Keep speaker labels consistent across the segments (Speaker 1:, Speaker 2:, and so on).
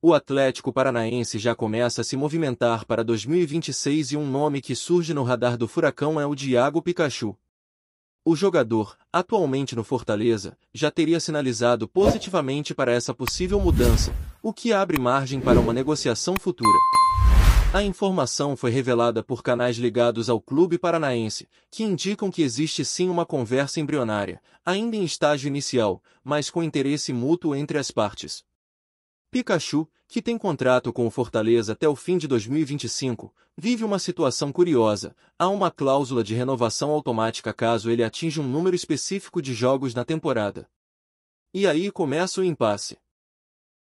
Speaker 1: O Atlético Paranaense já começa a se movimentar para 2026 e um nome que surge no radar do Furacão é o Thiago Pikachu. O jogador, atualmente no Fortaleza, já teria sinalizado positivamente para essa possível mudança, o que abre margem para uma negociação futura. A informação foi revelada por canais ligados ao clube paranaense, que indicam que existe sim uma conversa embrionária, ainda em estágio inicial, mas com interesse mútuo entre as partes. Pikachu, que tem contrato com o Fortaleza até o fim de 2025, vive uma situação curiosa. Há uma cláusula de renovação automática caso ele atinja um número específico de jogos na temporada. E aí começa o impasse.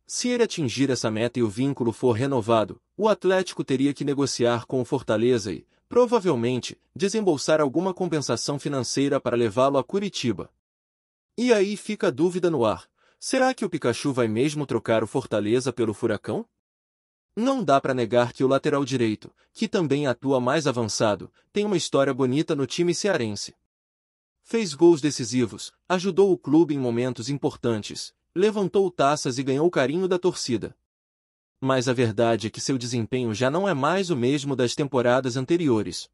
Speaker 1: Se ele atingir essa meta e o vínculo for renovado, o Atlético teria que negociar com o Fortaleza e, provavelmente, desembolsar alguma compensação financeira para levá-lo a Curitiba. E aí fica a dúvida no ar. Será que o Pikachu vai mesmo trocar o Fortaleza pelo Furacão? Não dá para negar que o lateral direito, que também atua mais avançado, tem uma história bonita no time cearense. Fez gols decisivos, ajudou o clube em momentos importantes, levantou taças e ganhou o carinho da torcida. Mas a verdade é que seu desempenho já não é mais o mesmo das temporadas anteriores.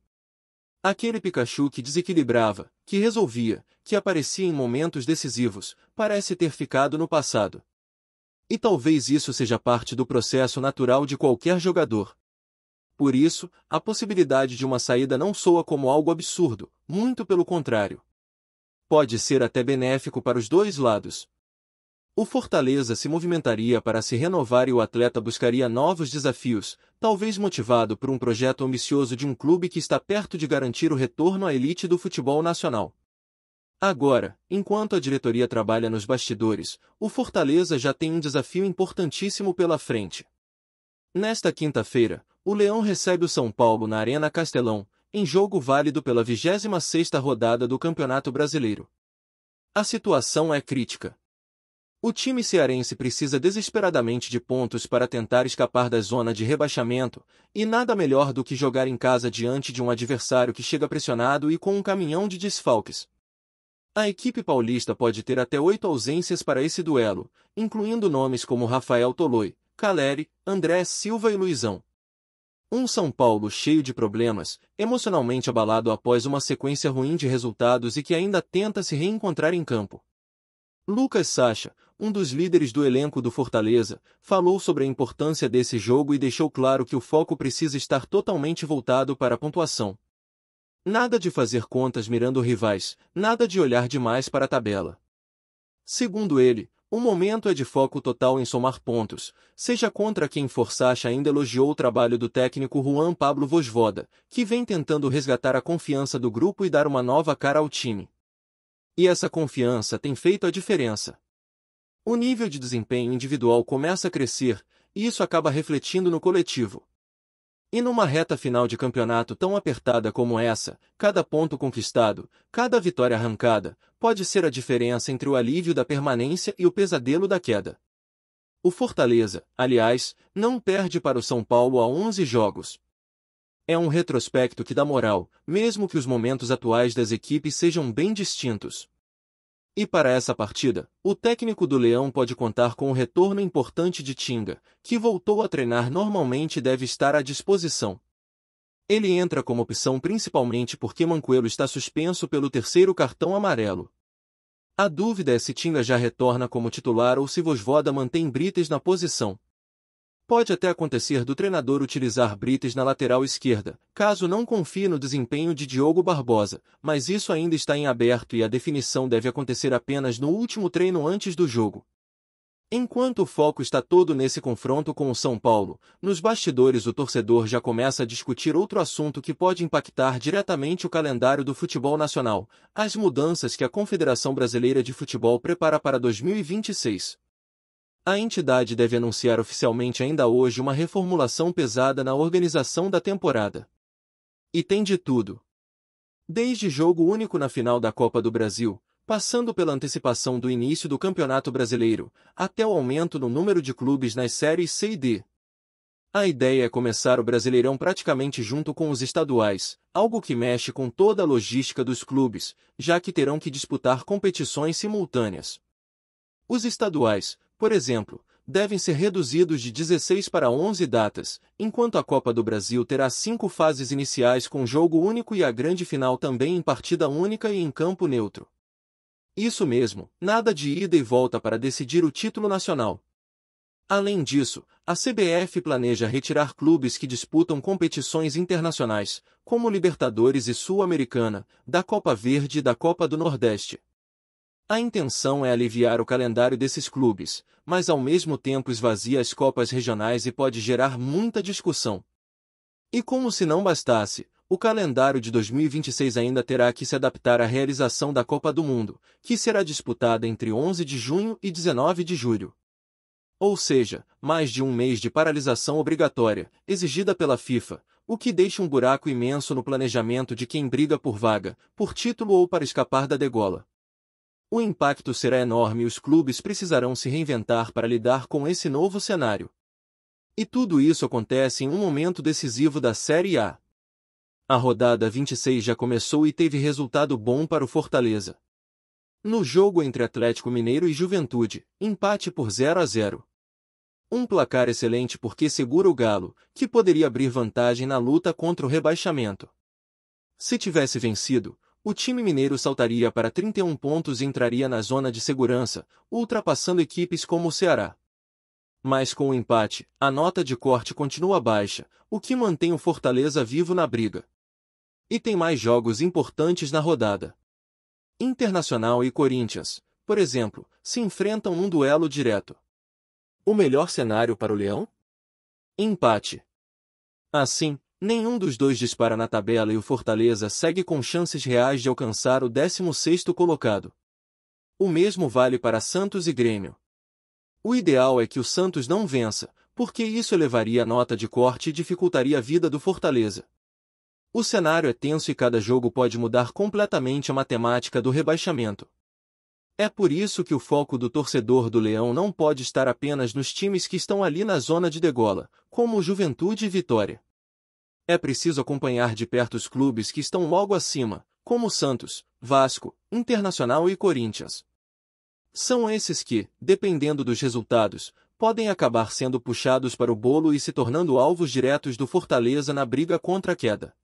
Speaker 1: Aquele Pikachu que desequilibrava, que resolvia, que aparecia em momentos decisivos, parece ter ficado no passado. E talvez isso seja parte do processo natural de qualquer jogador. Por isso, a possibilidade de uma saída não soa como algo absurdo, muito pelo contrário. Pode ser até benéfico para os dois lados. O Fortaleza se movimentaria para se renovar e o atleta buscaria novos desafios, talvez motivado por um projeto ambicioso de um clube que está perto de garantir o retorno à elite do futebol nacional. Agora, enquanto a diretoria trabalha nos bastidores, o Fortaleza já tem um desafio importantíssimo pela frente. Nesta quinta-feira, o Leão recebe o São Paulo na Arena Castelão, em jogo válido pela 26ª rodada do Campeonato Brasileiro. A situação é crítica. O time cearense precisa desesperadamente de pontos para tentar escapar da zona de rebaixamento, e nada melhor do que jogar em casa diante de um adversário que chega pressionado e com um caminhão de desfalques. A equipe paulista pode ter até 8 ausências para esse duelo, incluindo nomes como Rafael Toloi, Caleri, André Silva e Luizão. Um São Paulo cheio de problemas, emocionalmente abalado após uma sequência ruim de resultados e que ainda tenta se reencontrar em campo. Lucas Sacha, um dos líderes do elenco do Fortaleza, falou sobre a importância desse jogo e deixou claro que o foco precisa estar totalmente voltado para a pontuação. Nada de fazer contas mirando rivais, nada de olhar demais para a tabela. Segundo ele, o momento é de foco total em somar pontos, seja contra quem for. Sacha ainda elogiou o trabalho do técnico Juan Pablo Vojvoda, que vem tentando resgatar a confiança do grupo e dar uma nova cara ao time. E essa confiança tem feito a diferença. O nível de desempenho individual começa a crescer, e isso acaba refletindo no coletivo. E numa reta final de campeonato tão apertada como essa, cada ponto conquistado, cada vitória arrancada, pode ser a diferença entre o alívio da permanência e o pesadelo da queda. O Fortaleza, aliás, não perde para o São Paulo há 11 jogos. É um retrospecto que dá moral, mesmo que os momentos atuais das equipes sejam bem distintos. E para essa partida, o técnico do Leão pode contar com o retorno importante de Tinga, que voltou a treinar normalmente e deve estar à disposição. Ele entra como opção principalmente porque Manquello está suspenso pelo 3º cartão amarelo. A dúvida é se Tinga já retorna como titular ou se Vojvoda mantém Brites na posição. Pode até acontecer do treinador utilizar Brites na lateral esquerda, caso não confie no desempenho de Diogo Barbosa, mas isso ainda está em aberto e a definição deve acontecer apenas no último treino antes do jogo. Enquanto o foco está todo nesse confronto com o São Paulo, nos bastidores o torcedor já começa a discutir outro assunto que pode impactar diretamente o calendário do futebol nacional: as mudanças que a Confederação Brasileira de Futebol prepara para 2026. A entidade deve anunciar oficialmente ainda hoje uma reformulação pesada na organização da temporada. E tem de tudo. Desde jogo único na final da Copa do Brasil, passando pela antecipação do início do Campeonato Brasileiro, até o aumento no número de clubes nas séries C e D. A ideia é começar o Brasileirão praticamente junto com os estaduais, algo que mexe com toda a logística dos clubes, já que terão que disputar competições simultâneas. Os estaduais, por exemplo, devem ser reduzidos de 16 para 11 datas, enquanto a Copa do Brasil terá 5 fases iniciais com jogo único e a grande final também em partida única e em campo neutro. Isso mesmo, nada de ida e volta para decidir o título nacional. Além disso, a CBF planeja retirar clubes que disputam competições internacionais, como Libertadores e Sul-Americana, da Copa Verde e da Copa do Nordeste. A intenção é aliviar o calendário desses clubes, mas ao mesmo tempo esvazia as copas regionais e pode gerar muita discussão. E como se não bastasse, o calendário de 2026 ainda terá que se adaptar à realização da Copa do Mundo, que será disputada entre 11 de junho e 19 de julho. Ou seja, mais de um mês de paralisação obrigatória, exigida pela FIFA, o que deixa um buraco imenso no planejamento de quem briga por vaga, por título ou para escapar da degola. O impacto será enorme e os clubes precisarão se reinventar para lidar com esse novo cenário. E tudo isso acontece em um momento decisivo da Série A. A rodada 26 já começou e teve resultado bom para o Fortaleza. No jogo entre Atlético Mineiro e Juventude, empate por 0-0. Um placar excelente porque segura o Galo, que poderia abrir vantagem na luta contra o rebaixamento. Se tivesse vencido, o time mineiro saltaria para 31 pontos e entraria na zona de segurança, ultrapassando equipes como o Ceará. Mas com o empate, a nota de corte continua baixa, o que mantém o Fortaleza vivo na briga. E tem mais jogos importantes na rodada. Internacional e Corinthians, por exemplo, se enfrentam num duelo direto. O melhor cenário para o Leão? Empate. Assim, nenhum dos dois dispara na tabela e o Fortaleza segue com chances reais de alcançar o 16º colocado. O mesmo vale para Santos e Grêmio. O ideal é que o Santos não vença, porque isso elevaria a nota de corte e dificultaria a vida do Fortaleza. O cenário é tenso e cada jogo pode mudar completamente a matemática do rebaixamento. É por isso que o foco do torcedor do Leão não pode estar apenas nos times que estão ali na zona de degola, como o Juventude e Vitória. É preciso acompanhar de perto os clubes que estão logo acima, como Santos, Vasco, Internacional e Corinthians. São esses que, dependendo dos resultados, podem acabar sendo puxados para o bolo e se tornando alvos diretos do Fortaleza na briga contra a queda.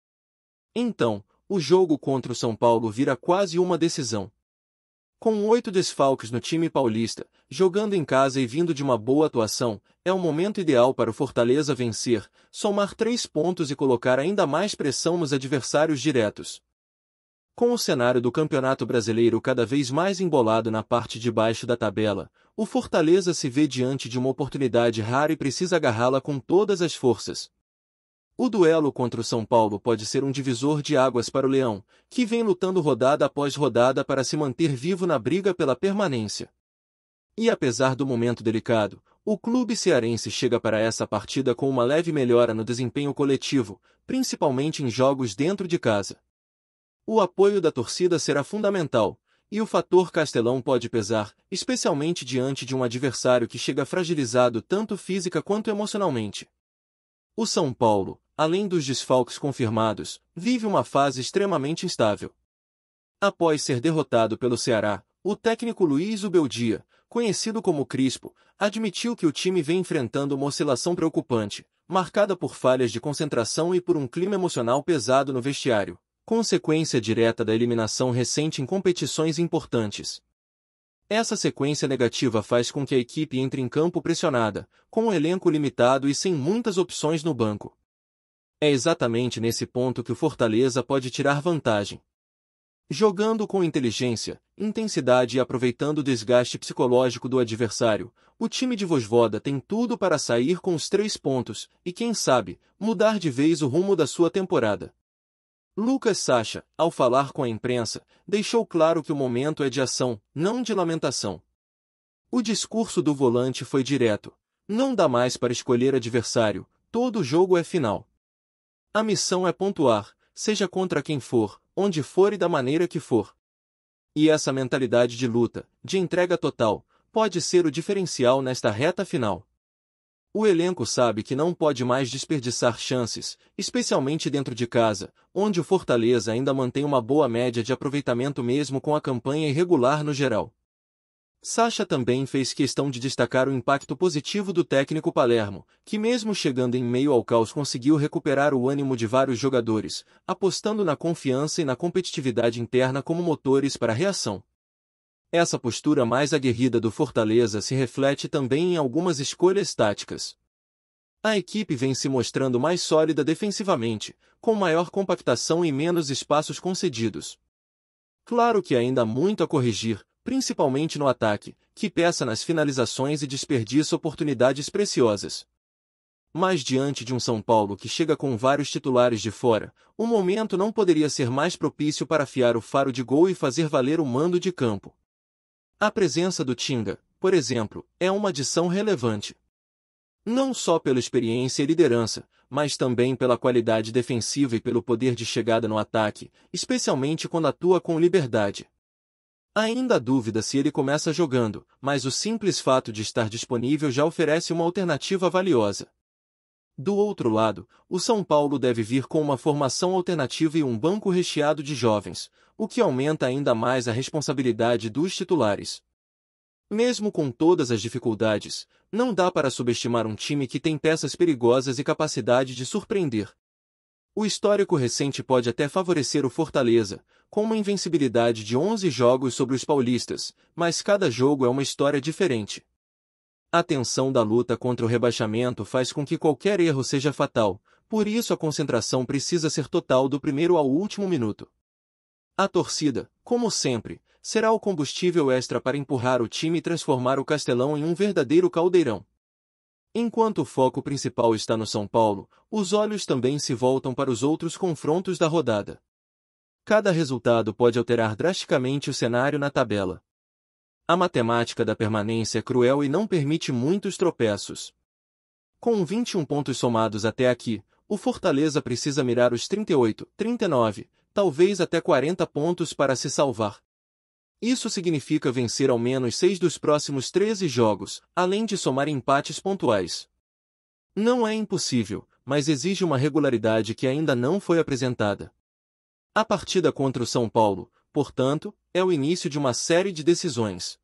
Speaker 1: Então, o jogo contra o São Paulo vira quase uma decisão. Com 8 desfalques no time paulista, jogando em casa e vindo de uma boa atuação, é o momento ideal para o Fortaleza vencer, somar 3 pontos e colocar ainda mais pressão nos adversários diretos. Com o cenário do Campeonato Brasileiro cada vez mais embolado na parte de baixo da tabela, o Fortaleza se vê diante de uma oportunidade rara e precisa agarrá-la com todas as forças. O duelo contra o São Paulo pode ser um divisor de águas para o Leão, que vem lutando rodada após rodada para se manter vivo na briga pela permanência. E apesar do momento delicado, o clube cearense chega para essa partida com uma leve melhora no desempenho coletivo, principalmente em jogos dentro de casa. O apoio da torcida será fundamental, e o fator Castelão pode pesar, especialmente diante de um adversário que chega fragilizado tanto física quanto emocionalmente. O São Paulo, além dos desfalques confirmados, vive uma fase extremamente instável. Após ser derrotado pelo Ceará, o técnico Luiz Ubeldia, conhecido como Crispo, admitiu que o time vem enfrentando uma oscilação preocupante, marcada por falhas de concentração e por um clima emocional pesado no vestiário, consequência direta da eliminação recente em competições importantes. Essa sequência negativa faz com que a equipe entre em campo pressionada, com um elenco limitado e sem muitas opções no banco. É exatamente nesse ponto que o Fortaleza pode tirar vantagem. Jogando com inteligência, intensidade e aproveitando o desgaste psicológico do adversário, o time de Vojvoda tem tudo para sair com os 3 pontos e, quem sabe, mudar de vez o rumo da sua temporada. Lucas Sacha, ao falar com a imprensa, deixou claro que o momento é de ação, não de lamentação. O discurso do volante foi direto. Não dá mais para escolher adversário, todo jogo é final. A missão é pontuar, seja contra quem for, onde for e da maneira que for. E essa mentalidade de luta, de entrega total, pode ser o diferencial nesta reta final. O elenco sabe que não pode mais desperdiçar chances, especialmente dentro de casa, onde o Fortaleza ainda mantém uma boa média de aproveitamento mesmo com a campanha irregular no geral. Sacha também fez questão de destacar o impacto positivo do técnico Palermo, que mesmo chegando em meio ao caos conseguiu recuperar o ânimo de vários jogadores, apostando na confiança e na competitividade interna como motores para a reação. Essa postura mais aguerrida do Fortaleza se reflete também em algumas escolhas táticas. A equipe vem se mostrando mais sólida defensivamente, com maior compactação e menos espaços concedidos. Claro que ainda há muito a corrigir, principalmente no ataque, que peca nas finalizações e desperdiça oportunidades preciosas. Mas diante de um São Paulo que chega com vários titulares de fora, o momento não poderia ser mais propício para afiar o faro de gol e fazer valer o mando de campo. A presença do Tinga, por exemplo, é uma adição relevante. Não só pela experiência e liderança, mas também pela qualidade defensiva e pelo poder de chegada no ataque, especialmente quando atua com liberdade. Ainda há dúvida se ele começa jogando, mas o simples fato de estar disponível já oferece uma alternativa valiosa. Do outro lado, o São Paulo deve vir com uma formação alternativa e um banco recheado de jovens, o que aumenta ainda mais a responsabilidade dos titulares. Mesmo com todas as dificuldades, não dá para subestimar um time que tem peças perigosas e capacidade de surpreender. O histórico recente pode até favorecer o Fortaleza, com uma invencibilidade de 11 jogos sobre os paulistas, mas cada jogo é uma história diferente. A tensão da luta contra o rebaixamento faz com que qualquer erro seja fatal, por isso a concentração precisa ser total do primeiro ao último minuto. A torcida, como sempre, será o combustível extra para empurrar o time e transformar o Castelão em um verdadeiro caldeirão. Enquanto o foco principal está no São Paulo, os olhos também se voltam para os outros confrontos da rodada. Cada resultado pode alterar drasticamente o cenário na tabela. A matemática da permanência é cruel e não permite muitos tropeços. Com 21 pontos somados até aqui, o Fortaleza precisa mirar os 38, 39, talvez até 40 pontos para se salvar. Isso significa vencer ao menos 6 dos próximos 13 jogos, além de somar empates pontuais. Não é impossível, mas exige uma regularidade que ainda não foi apresentada. A partida contra o São Paulo, portanto, é o início de uma série de decisões.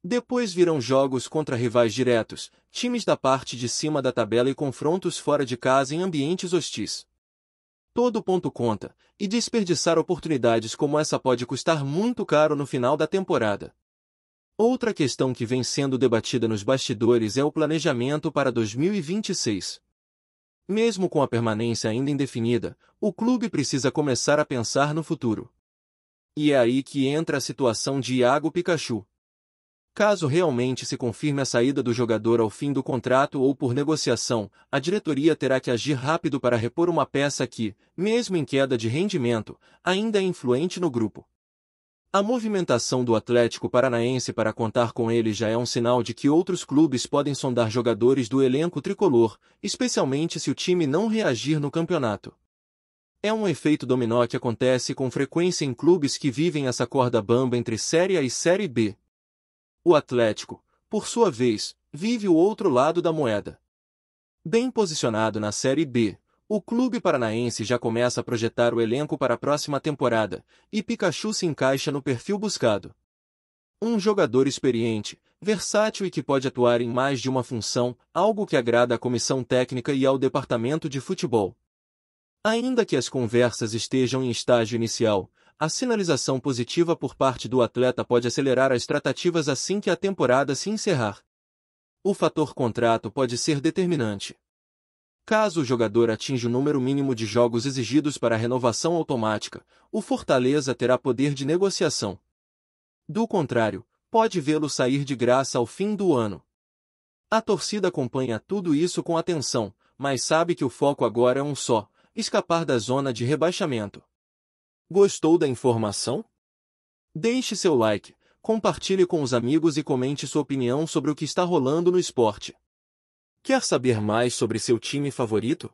Speaker 1: Depois virão jogos contra rivais diretos, times da parte de cima da tabela e confrontos fora de casa em ambientes hostis. Todo ponto conta, e desperdiçar oportunidades como essa pode custar muito caro no final da temporada. Outra questão que vem sendo debatida nos bastidores é o planejamento para 2026. Mesmo com a permanência ainda indefinida, o clube precisa começar a pensar no futuro. E é aí que entra a situação de Iago Pikachu. Caso realmente se confirme a saída do jogador ao fim do contrato ou por negociação, a diretoria terá que agir rápido para repor uma peça que, mesmo em queda de rendimento, ainda é influente no grupo. A movimentação do Atlético Paranaense para contar com ele já é um sinal de que outros clubes podem sondar jogadores do elenco tricolor, especialmente se o time não reagir no campeonato. É um efeito dominó que acontece com frequência em clubes que vivem essa corda bamba entre Série A e Série B. O Atlético, por sua vez, vive o outro lado da moeda. Bem posicionado na Série B, o clube paranaense já começa a projetar o elenco para a próxima temporada, e Pikachu se encaixa no perfil buscado. Um jogador experiente, versátil e que pode atuar em mais de uma função, algo que agrada à comissão técnica e ao departamento de futebol. Ainda que as conversas estejam em estágio inicial, a sinalização positiva por parte do atleta pode acelerar as tratativas assim que a temporada se encerrar. O fator contrato pode ser determinante. Caso o jogador atinja o número mínimo de jogos exigidos para a renovação automática, o Fortaleza terá poder de negociação. Do contrário, pode vê-lo sair de graça ao fim do ano. A torcida acompanha tudo isso com atenção, mas sabe que o foco agora é um só: escapar da zona de rebaixamento. Gostou da informação? Deixe seu like, compartilhe com os amigos e comente sua opinião sobre o que está rolando no esporte. Quer saber mais sobre seu time favorito?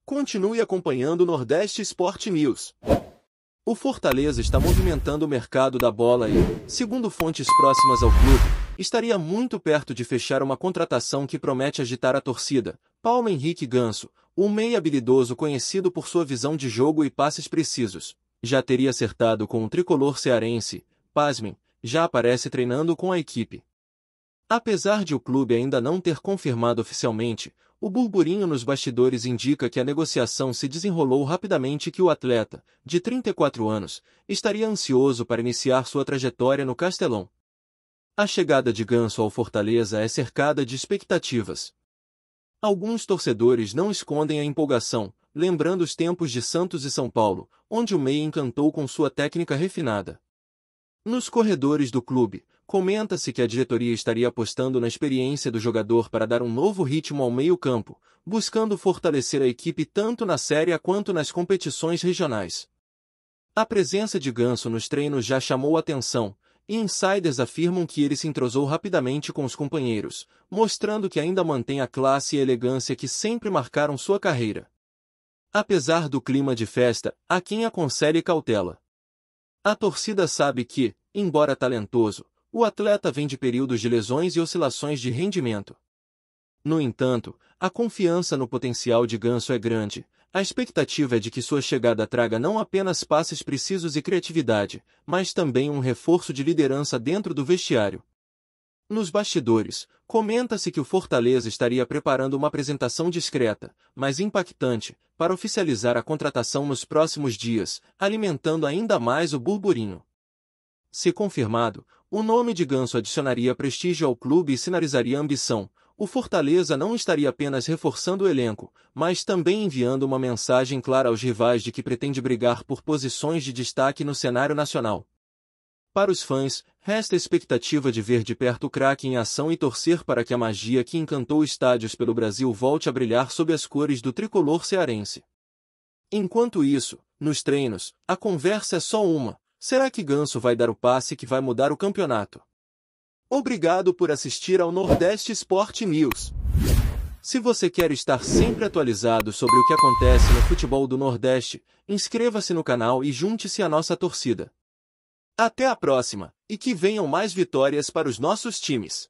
Speaker 1: Continue acompanhando o Nordeste Sport News. O Fortaleza está movimentando o mercado da bola e, segundo fontes próximas ao clube, estaria muito perto de fechar uma contratação que promete agitar a torcida. Paulo Henrique Ganso, um meia habilidoso conhecido por sua visão de jogo e passes precisos, já teria acertado com o tricolor cearense, pasmem, já aparece treinando com a equipe. Apesar de o clube ainda não ter confirmado oficialmente, o burburinho nos bastidores indica que a negociação se desenrolou rapidamente e que o atleta, de 34 anos, estaria ansioso para iniciar sua trajetória no Castelão. A chegada de Ganso ao Fortaleza é cercada de expectativas. Alguns torcedores não escondem a empolgação, lembrando os tempos de Santos e São Paulo, onde o meia encantou com sua técnica refinada. Nos corredores do clube, comenta-se que a diretoria estaria apostando na experiência do jogador para dar um novo ritmo ao meio-campo, buscando fortalecer a equipe tanto na Série A quanto nas competições regionais. A presença de Ganso nos treinos já chamou atenção, e insiders afirmam que ele se entrosou rapidamente com os companheiros, mostrando que ainda mantém a classe e elegância que sempre marcaram sua carreira. Apesar do clima de festa, há quem aconselhe cautela. A torcida sabe que, embora talentoso, o atleta vem de períodos de lesões e oscilações de rendimento. No entanto, a confiança no potencial de Ganso é grande. A expectativa é de que sua chegada traga não apenas passes precisos e criatividade, mas também um reforço de liderança dentro do vestiário. Nos bastidores, comenta-se que o Fortaleza estaria preparando uma apresentação discreta, mas impactante, para oficializar a contratação nos próximos dias, alimentando ainda mais o burburinho. Se confirmado, o nome de Ganso adicionaria prestígio ao clube e sinalizaria ambição. O Fortaleza não estaria apenas reforçando o elenco, mas também enviando uma mensagem clara aos rivais de que pretende brigar por posições de destaque no cenário nacional. Para os fãs, resta a expectativa de ver de perto o craque em ação e torcer para que a magia que encantou estádios pelo Brasil volte a brilhar sob as cores do tricolor cearense. Enquanto isso, nos treinos, a conversa é só uma: será que Ganso vai dar o passe que vai mudar o campeonato? Obrigado por assistir ao Nordeste Sport News. Se você quer estar sempre atualizado sobre o que acontece no futebol do Nordeste, inscreva-se no canal e junte-se à nossa torcida. Até a próxima, e que venham mais vitórias para os nossos times.